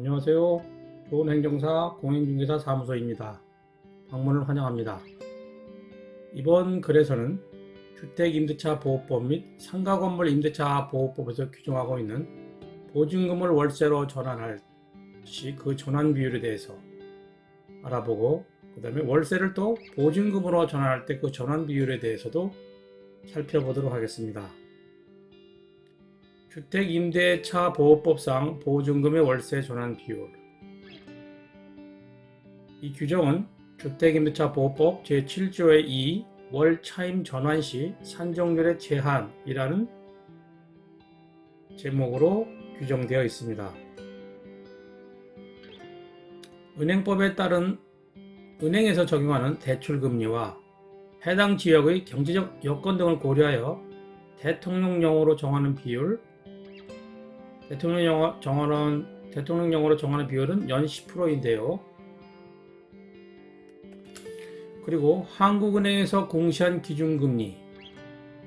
안녕하세요. 좋은행정사 공인중개사 사무소입니다. 방문을 환영합니다. 이번 글에서는 주택임대차 보호법 및 상가건물 임대차 보호법에서 규정하고 있는 보증금을 월세로 전환할 시 그 전환 비율에 대해서 알아보고, 그 다음에 월세를 또 보증금으로 전환할 때 그 전환 비율에 대해서도 살펴보도록 하겠습니다. 주택임대차보호법상 보증금의 월세 전환 비율. 이 규정은 주택임대차보호법 제7조의 2 월 차임 전환 시 산정률의 제한이라는 제목으로 규정되어 있습니다. 은행법에 따른 은행에서 적용하는 대출금리와 해당 지역의 경제적 여건 등을 고려하여 대통령령으로 정하는 비율, 대통령령으로 정하는 비율은 연 10%인데요. 그리고 한국은행에서 공시한 기준금리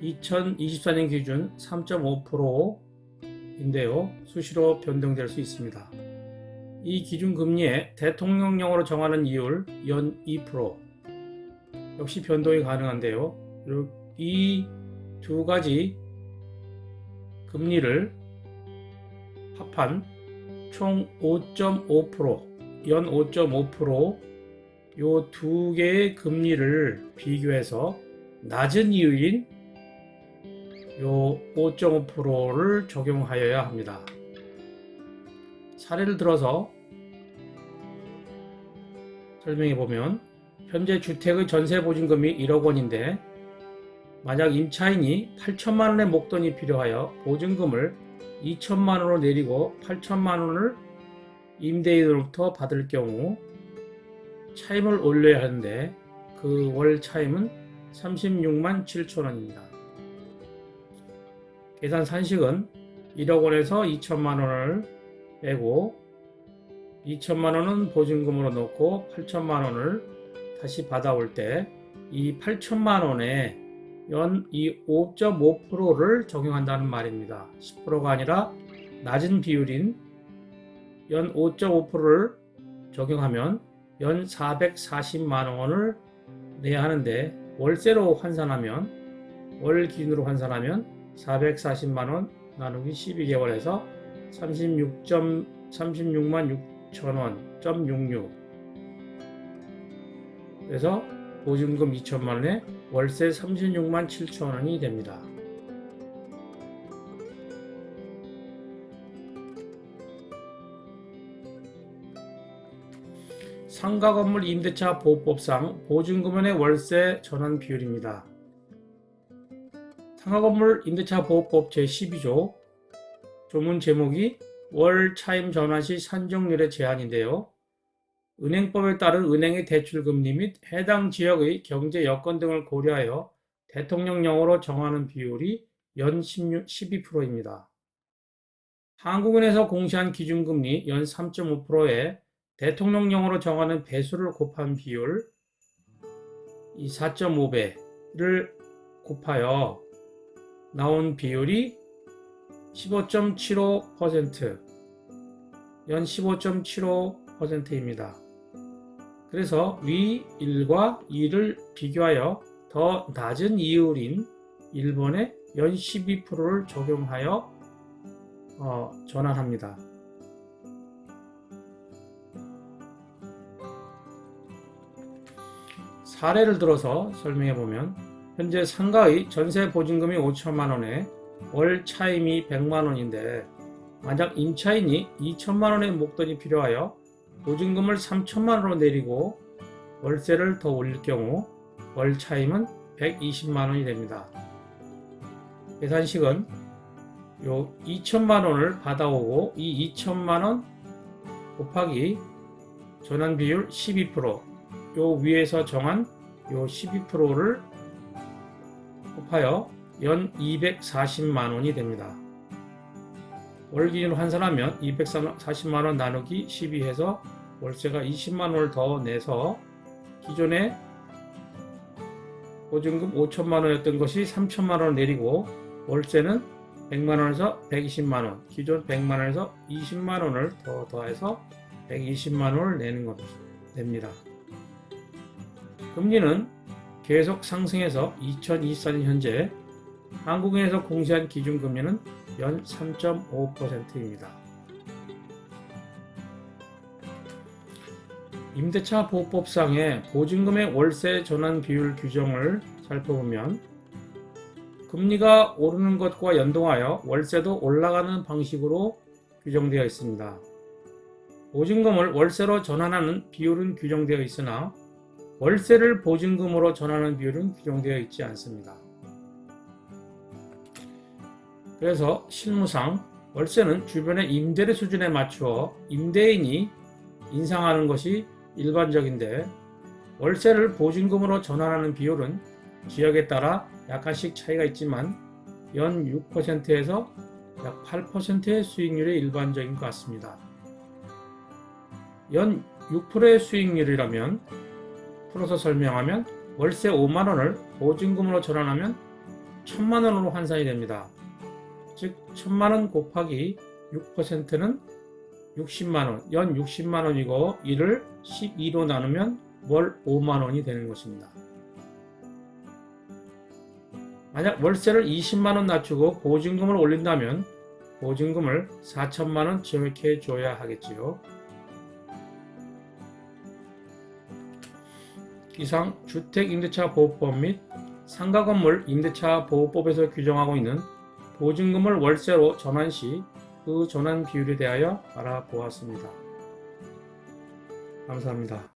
2024년 기준 3.5%인데요. 수시로 변동될 수 있습니다. 이 기준금리에 대통령령으로 정하는 이율 연 2% 역시 변동이 가능한데요. 이 두 가지 금리를 합한 총 5.5%, 연 5.5%, 요 두 개의 금리를 비교해서 낮은 이율인 요 5.5%를 적용하여야 합니다. 사례를 들어서 설명해 보면, 현재 주택의 전세 보증금이 1억 원인데 만약 임차인이 8천만 원의 목돈이 필요하여 보증금을 2천만 원으로 내리고 8천만 원을 임대인으로부터 받을 경우 차임을 올려야 하는데 그 월 차임은 36만 7천 원입니다. 계산 산식은 1억 원에서 2천만 원을 빼고 2천만 원은 보증금으로 넣고 8천만 원을 다시 받아올 때 이 8천만 원에 연 이 5.5%를 적용한다는 말입니다. 10%가 아니라 낮은 비율인 연 5.5%를 적용하면 연 440만 원을 내야 하는데, 월세로 환산하면, 월 기준으로 환산하면 440만 원 나누기 12개월에서 36만 6천 원.66. 그래서 보증금 2천만 원에 월세 36만 7천 원이 됩니다. 상가건물 임대차 보호법상 보증금의 월세 전환 비율입니다. 상가건물 임대차 보호법 제12조 조문 제목이 월 차임 전환 시 산정률의 제한인데요. 은행법에 따른 은행의 대출금리 및 해당 지역의 경제 여건 등을 고려하여 대통령령으로 정하는 비율이 연 12%입니다. 한국은행에서 공시한 기준금리 연 3.5%에 대통령령으로 정하는 배수를 곱한 비율 이 4.5배를 곱하여 나온 비율이 15.75%, 연 15.75%입니다. 그래서 위 1과 2를 비교하여 더 낮은 이율인 1번에 연 12%를 적용하여 전환합니다. 사례를 들어서 설명해 보면, 현재 상가의 전세 보증금이 5천만 원에 월 차임이 100만 원인데 만약 임차인이 2천만 원의 목돈이 필요하여 보증금을 3천만 원으로 내리고 월세를 더 올릴 경우 월 차임은 120만 원이 됩니다. 계산식은 요 2천만 원을 받아오고 이 2천만 원 곱하기 전환 비율 12%, 요 위에서 정한 요 12%를 곱하여 연 240만 원이 됩니다. 월 기준으로 환산하면 240만 원 나누기 12 해서 월세가 20만 원을 더 내서 기존에 보증금 5천만 원이었던 것이 3천만 원을 내리고 월세는 100만원에서 120만원, 기존 100만원에서 20만원을 더 더해서 120만원을 냅니다. 금리는 계속 상승해서 2024년 현재 한국은행에서 공시한 기준금리는 연 3.5%입니다. 임대차 보호법상의 보증금의 월세 전환 비율 규정을 살펴보면 금리가 오르는 것과 연동하여 월세도 올라가는 방식으로 규정되어 있습니다. 보증금을 월세로 전환하는 비율은 규정되어 있으나 월세를 보증금으로 전환하는 비율은 규정되어 있지 않습니다. 그래서 실무상 월세는 주변의 임대료 수준에 맞추어 임대인이 인상하는 것이 일반적인데 월세를 보증금으로 전환하는 비율은 지역에 따라 약간씩 차이가 있지만 연 6%에서 약 8%의 수익률이 일반적인 것 같습니다. 연 6%의 수익률이라면 풀어서 설명하면 월세 5만원을 보증금으로 전환하면 1000만원으로 환산이 됩니다. 즉 1000만원 곱하기 6%는 60만원, 연 60만원이고 이를 12로 나누면 월 5만원이 되는 것입니다. 만약 월세를 20만원 낮추고 보증금을 올린다면 보증금을 4천만원 지역해 줘야 하겠지요. 이상 주택임대차보호법 및 상가건물 임대차보호법에서 규정하고 있는 보증금을 월세로 전환 시 그 전환 비율에 대하여 알아보았습니다. 감사합니다.